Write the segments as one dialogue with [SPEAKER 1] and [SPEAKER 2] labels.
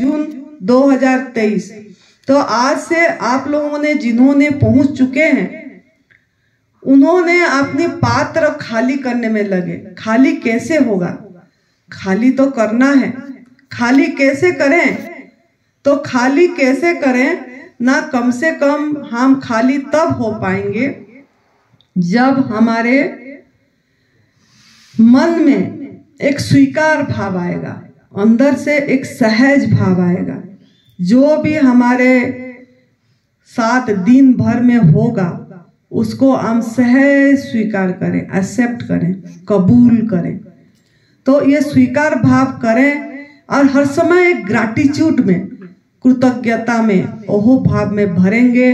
[SPEAKER 1] जून 2023। तो आज से आप लोगों ने जिन्होंने पहुंच चुके हैं उन्होंने अपनी पात्र खाली करने में लगे। खाली कैसे होगा? खाली तो करना है। खाली कैसे करें? तो खाली कैसे करें ना, कम से कम हम खाली तब हो पाएंगे जब हमारे मन में एक स्वीकार भाव आएगा, अंदर से एक सहज भाव आएगा। जो भी हमारे साथ दिन भर में होगा उसको हम सहज स्वीकार करें, एक्सेप्ट करें, कबूल करें। तो ये स्वीकार भाव करें और हर समय एक ग्रैटिट्यूड में, कृतज्ञता में, ओहो भाव में भरेंगे।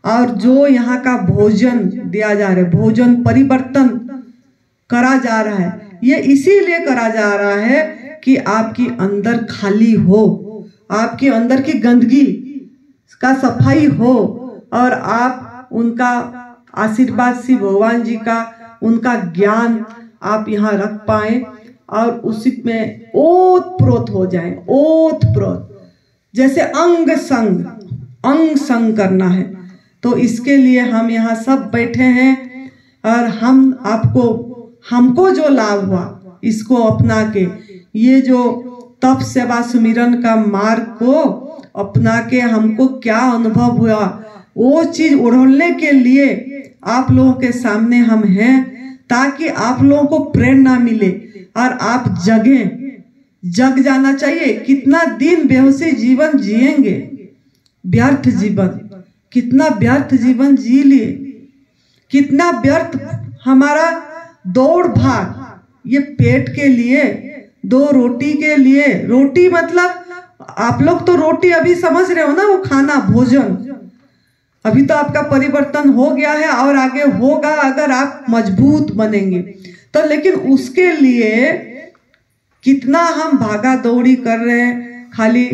[SPEAKER 1] और जो यहाँ का भोजन दिया जा रहा है, भोजन परिवर्तन करा जा रहा है, ये इसीलिए करा जा रहा है कि आपकी अंदर खाली हो, आपके अंदर की गंदगी का सफाई हो और आप उनका आशीर्वाद श्री भगवान जी का, उनका ज्ञान आप यहाँ रख पाए और उसी में ओत प्रोत हो जाए। ओत प्रोत जैसे अंग संग करना है। तो इसके लिए हम यहाँ सब बैठे हैं और हमको जो लाभ हुआ इसको अपना के, ये जो तप सेवा सुमिरन का मार्ग को अपना के हमको क्या अनुभव हुआ वो चीज उड़ने के लिए आप लोगों के सामने हम हैं, ताकि आप लोगों को प्रेरणा मिले और आप जग जाना चाहिए। कितना दिन बेहोशी जीवन जिएंगे, व्यर्थ जीवन, कितना व्यर्थ जीवन जी लिए, कितना व्यर्थ हमारा दौड़ भाग, ये पेट के लिए, 2 रोटी के लिए। रोटी मतलब आप लोग तो रोटी अभी समझ रहे हो ना, वो खाना, भोजन। अभी तो आपका परिवर्तन हो गया है और आगे होगा अगर आप मजबूत बनेंगे तो। लेकिन उसके लिए कितना हम भागा दौड़ी कर रहे हैं, खाली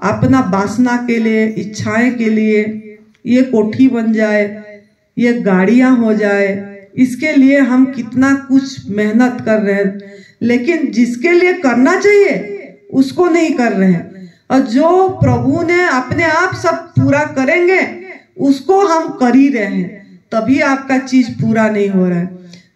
[SPEAKER 1] अपना वासना के लिए, इच्छाएं के लिए, ये कोठी बन जाए, ये गाड़ियां हो जाए, इसके लिए हम कितना कुछ मेहनत कर रहे हैं, लेकिन जिसके लिए करना चाहिए उसको नहीं कर रहे हैं। और जो प्रभु ने अपने आप सब पूरा करेंगे उसको हम कर ही रहे हैं, तभी आपका चीज पूरा नहीं हो रहा है।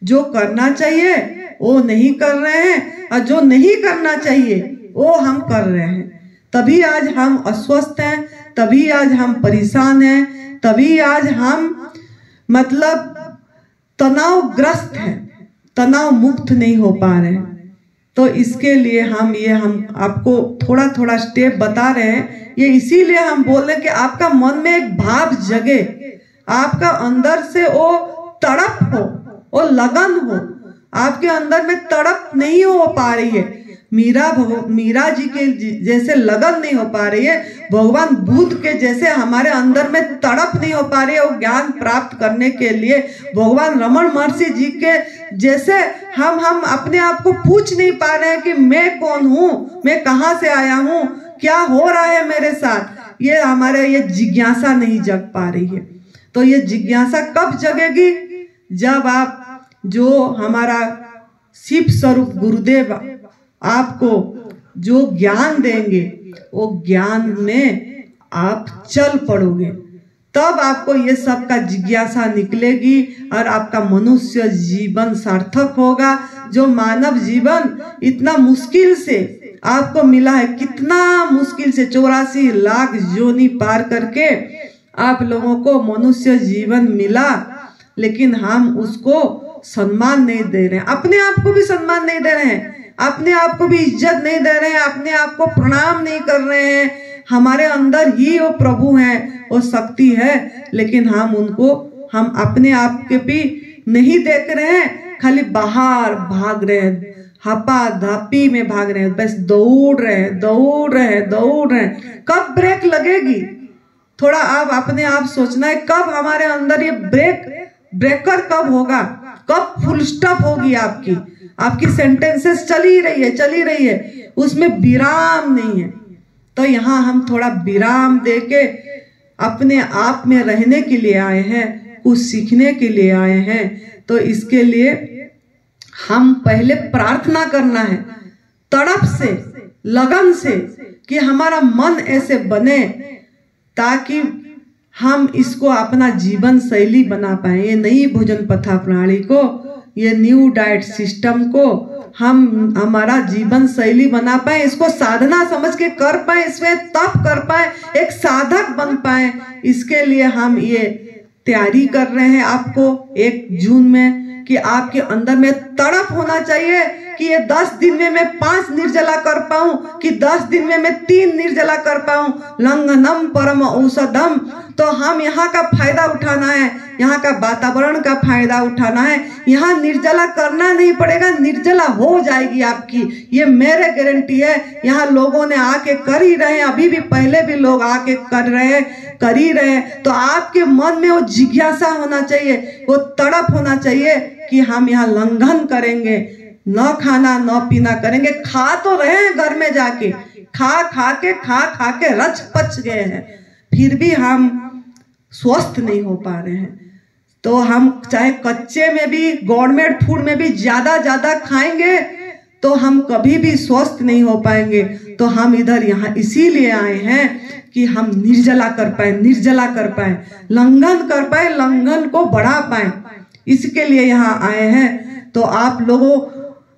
[SPEAKER 1] जो करना चाहिए वो नहीं कर रहे हैं और जो नहीं करना चाहिए वो हम कर रहे हैं, तभी आज हम अस्वस्थ हैं, तभी आज हम परेशान हैं, तभी आज हम मतलब तनावग्रस्त हैं, तनाव मुक्त नहीं हो पा रहे हैं। तो इसके लिए हम आपको थोड़ा थोड़ा स्टेप बता रहे हैं। ये इसीलिए हम बोल रहे हैं कि आपका मन में एक भाव जगे, आपका अंदर से वो तड़प हो, वो लगन हो। आपके अंदर में तड़प नहीं हो पा रही है, मीरा जी के जैसे लगन नहीं हो पा रही है, भगवान बुद्ध के जैसे हमारे अंदर में तड़प नहीं हो पा रही है वो ज्ञान प्राप्त करने के लिए, भगवान रमन महर्षि जी के जैसे हम अपने आप को पूछ नहीं पा रहे हैं कि मैं कौन हूँ, मैं कहाँ से आया हूँ, क्या हो रहा है मेरे साथ। ये हमारे ये जिज्ञासा नहीं जग पा रही है। तो ये जिज्ञासा कब जगेगी? जब आप जो हमारा शिव स्वरूप गुरुदेव आपको जो ज्ञान देंगे वो ज्ञान में आप चल पड़ोगे, तब आपको ये सब का जिज्ञासा निकलेगी और आपका मनुष्य जीवन सार्थक होगा। जो मानव जीवन इतना मुश्किल से आपको मिला है, कितना मुश्किल से 84 लाख योनि पार करके आप लोगों को मनुष्य जीवन मिला, लेकिन हम उसको सम्मान नहीं दे रहे हैं, अपने आप को भी सम्मान नहीं दे रहे हैं, अपने आप को भी इज्जत नहीं दे रहे हैं, अपने आप को प्रणाम नहीं कर रहे हैं। हमारे अंदर ही वो प्रभु है, वो शक्ति है, लेकिन हम अपने आप के भी नहीं देख रहे हैं, खाली बाहर भाग रहे हैं, हपा धपी में भाग रहे हैं, बस दौड़ रहे हैं। कब ब्रेक लगेगी? थोड़ा आप अपने आप सोचना है, कब हमारे अंदर ये ब्रेकर कब होगा, कब फुल स्टॉप होगी आपकी सेंटेंसेस चली रही है, उसमें विराम नहीं है। तो यहाँ हम थोड़ा विराम देके अपने आप में रहने के लिए आए हैं, कुछ सीखने के लिए आए हैं। तो इसके लिए हम पहले प्रार्थना करना है, तड़प से, लगन से कि हमारा मन ऐसे बने ताकि हम इसको अपना जीवन शैली बना पाए। ये नई भोजन पथा प्रणाली को, ये न्यू डाइट सिस्टम को हम हमारा जीवन शैली बना पाए, इसको साधना समझ के कर पाए, इसमें तप कर पाए, एक साधक बन पाए। इसके लिए हम ये तैयारी कर रहे हैं आपको 1 जून में कि आपके अंदर में तड़प होना चाहिए कि ये 10 दिन में मैं 5 निर्जला कर पाऊं, कि 10 दिन में मैं 3 निर्जला कर पाऊं। लंघनम परम औषधम। तो हम यहाँ का फायदा उठाना है, यहाँ का वातावरण का फायदा उठाना है। यहाँ निर्जला करना नहीं पड़ेगा, निर्जला हो जाएगी आपकी, ये मेरे गारंटी है। यहाँ लोगों ने आके कर ही रहे हैं, अभी भी पहले भी लोग आके कर ही रहे हैं। तो आपके मन में वो जिज्ञासा होना चाहिए, वो तड़प होना चाहिए कि हम यहाँ लंघन करेंगे, न खाना न पीना करेंगे। खा तो रहे हैं घर में जाके, खा के रच पच गए हैं, फिर भी हम स्वस्थ नहीं हो पा रहे हैं। तो हम चाहे कच्चे में भी, गवर्नमेंट फूड में भी ज्यादा खाएंगे तो हम कभी भी स्वस्थ नहीं हो पाएंगे। तो हम इधर यहाँ इसीलिए आए हैं कि हम निर्जला कर पाए, लंघन कर पाए, लंघन को बढ़ा पाए, इसके लिए यहाँ आए हैं। तो आप लोगों,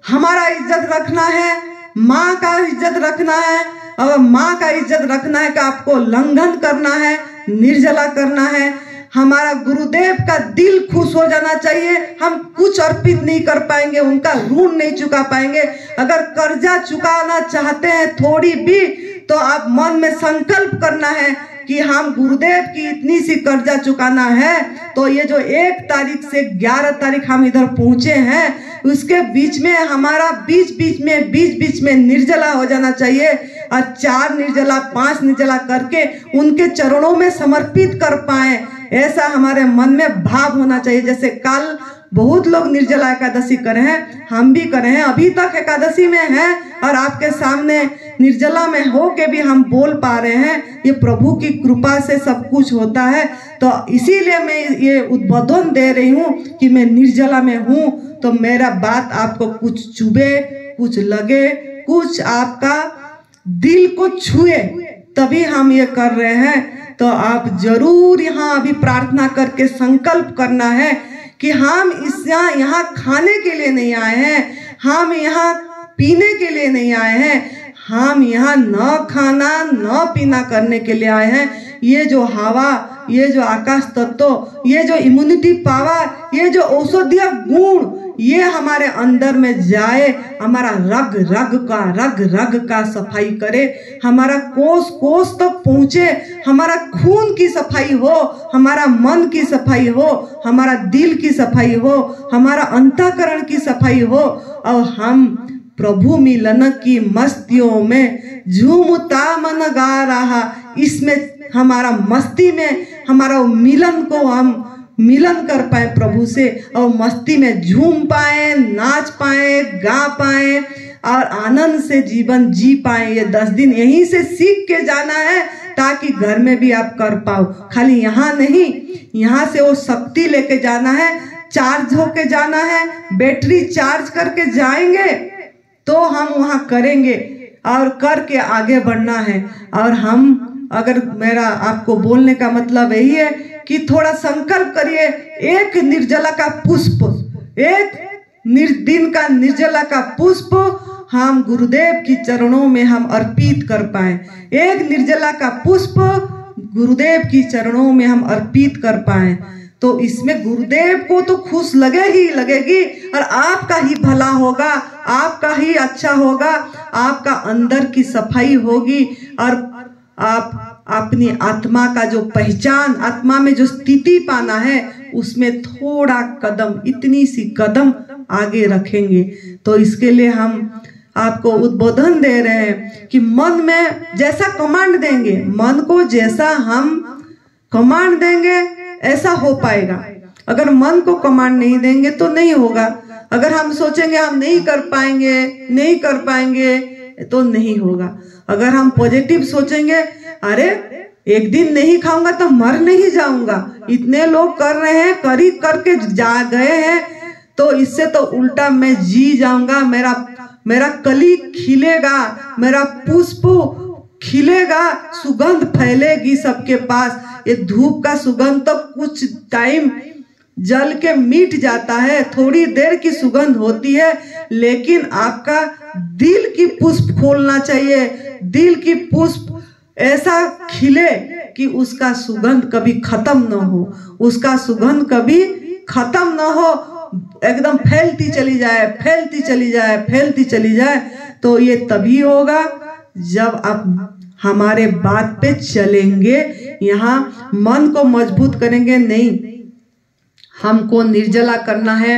[SPEAKER 1] हमारा इज्जत रखना है, माँ का इज्जत रखना है। और माँ का इज्जत रखना है कि आपको लंघन करना है, निर्जला करना है। हमारा गुरुदेव का दिल खुश हो जाना चाहिए। हम कुछ अर्पित नहीं कर पाएंगे, उनका ऋण नहीं चुका पाएंगे। अगर कर्जा चुकाना चाहते हैं थोड़ी भी, तो आप मन में संकल्प करना है कि हम गुरुदेव की इतनी सी कर्जा चुकाना है। तो ये जो 1 तारीख से 11 तारीख हम इधर पहुंचे हैं, उसके बीच में हमारा बीच में निर्जला हो जाना चाहिए। और 4 निर्जला 5 निर्जला करके उनके चरणों में समर्पित कर पाए, ऐसा हमारे मन में भाव होना चाहिए। जैसे कल बहुत लोग निर्जला एकादशी करे हैं, हम भी करे हैं, अभी तक एकादशी में हैं और आपके सामने निर्जला में हो के भी हम बोल पा रहे हैं। ये प्रभु की कृपा से सब कुछ होता है। तो इसीलिए मैं ये उद्बोधन दे रही हूँ कि मैं निर्जला में हूँ। तो मेरा बात आपको कुछ चुभे, कुछ लगे, कुछ आपका दिल को छुए, तभी हम ये कर रहे हैं। तो आप जरूर यहाँ अभी प्रार्थना करके संकल्प करना है कि हम यहाँ खाने के लिए नहीं आए हैं, हम यहाँ पीने के लिए नहीं आए हैं, हम यहाँ न खाना न पीना करने के लिए आए हैं। ये जो हवा, ये जो आकाश तत्व, ये जो इम्यूनिटी पावर, ये जो औषधीय गुण, ये हमारे अंदर में जाए, हमारा रग रग का सफाई करे, हमारा कोष तक पहुँचे, हमारा खून की सफाई हो, हमारा मन की सफाई हो, हमारा दिल की सफाई हो, हमारा अंतःकरण की सफाई हो, और हम प्रभु मिलन की मस्तियों में झूमता मन गा रहा। इसमें हमारा मस्ती में हमारा मिलन को हम मिलन कर पाए प्रभु से, और मस्ती में झूम पाए, नाच पाए, गा पाए और आनंद से जीवन जी पाए। ये 10 दिन यहीं से सीख के जाना है ताकि घर में भी आप कर पाओ। खाली यहाँ नहीं, यहाँ से वो शक्ति लेके जाना है, चार्ज होके जाना है, बैटरी चार्ज करके जाएंगे तो हम वहाँ करेंगे और करके आगे बढ़ना है। और हम, अगर मेरा आपको बोलने का मतलब यही है कि थोड़ा संकल्प करिए, 1 निर्जला का पुष्प, 1 दिन का निर्जला का पुष्प हम गुरुदेव की चरणों में हम अर्पित कर पाए। 1 निर्जला का पुष्प गुरुदेव की चरणों में हम अर्पित कर पाए, तो इसमें गुरुदेव को तो खुश लगेगी और आपका ही भला होगा, आपका ही अच्छा होगा, आपका अंदर की सफाई होगी और आप अपनी आत्मा का जो पहचान, आत्मा में जो स्थिति पाना है, उसमें थोड़ा कदम, इतनी सी कदम आगे रखेंगे। तो इसके लिए हम आपको उद्बोधन दे रहे हैं कि मन में जैसा कमांड देंगे, मन को जैसा हम कमांड देंगे ऐसा हो पाएगा। अगर मन को कमांड नहीं देंगे तो नहीं होगा। अगर हम सोचेंगे हम नहीं कर पाएंगे तो नहीं होगा। अगर हम पॉजिटिव सोचेंगे, अरे एक दिन नहीं खाऊंगा तो मर नहीं जाऊंगा, इतने लोग कर रहे हैं, करके जा गए हैं, तो इससे तो उल्टा मैं जी जाऊंगा, मेरा कली खिलेगा, मेरा पुष्प खिलेगा, सुगंध फैलेगी सबके पास। ये धूप का सुगंध तो कुछ टाइम जल के मिट जाता है, थोड़ी देर की सुगंध होती है, लेकिन आपका दिल की पुष्प खोलना चाहिए। दिल की पुष्प ऐसा खिले कि उसका सुगंध कभी खत्म न हो, उसका सुगंध कभी खत्म न हो, एकदम फैलती चली जाए, फैलती चली जाए, फैलती चली जाए। तो ये तभी होगा जब आप हमारे बात पे चलेंगे, यहाँ मन को मजबूत करेंगे। नहीं, हमको निर्जला करना है,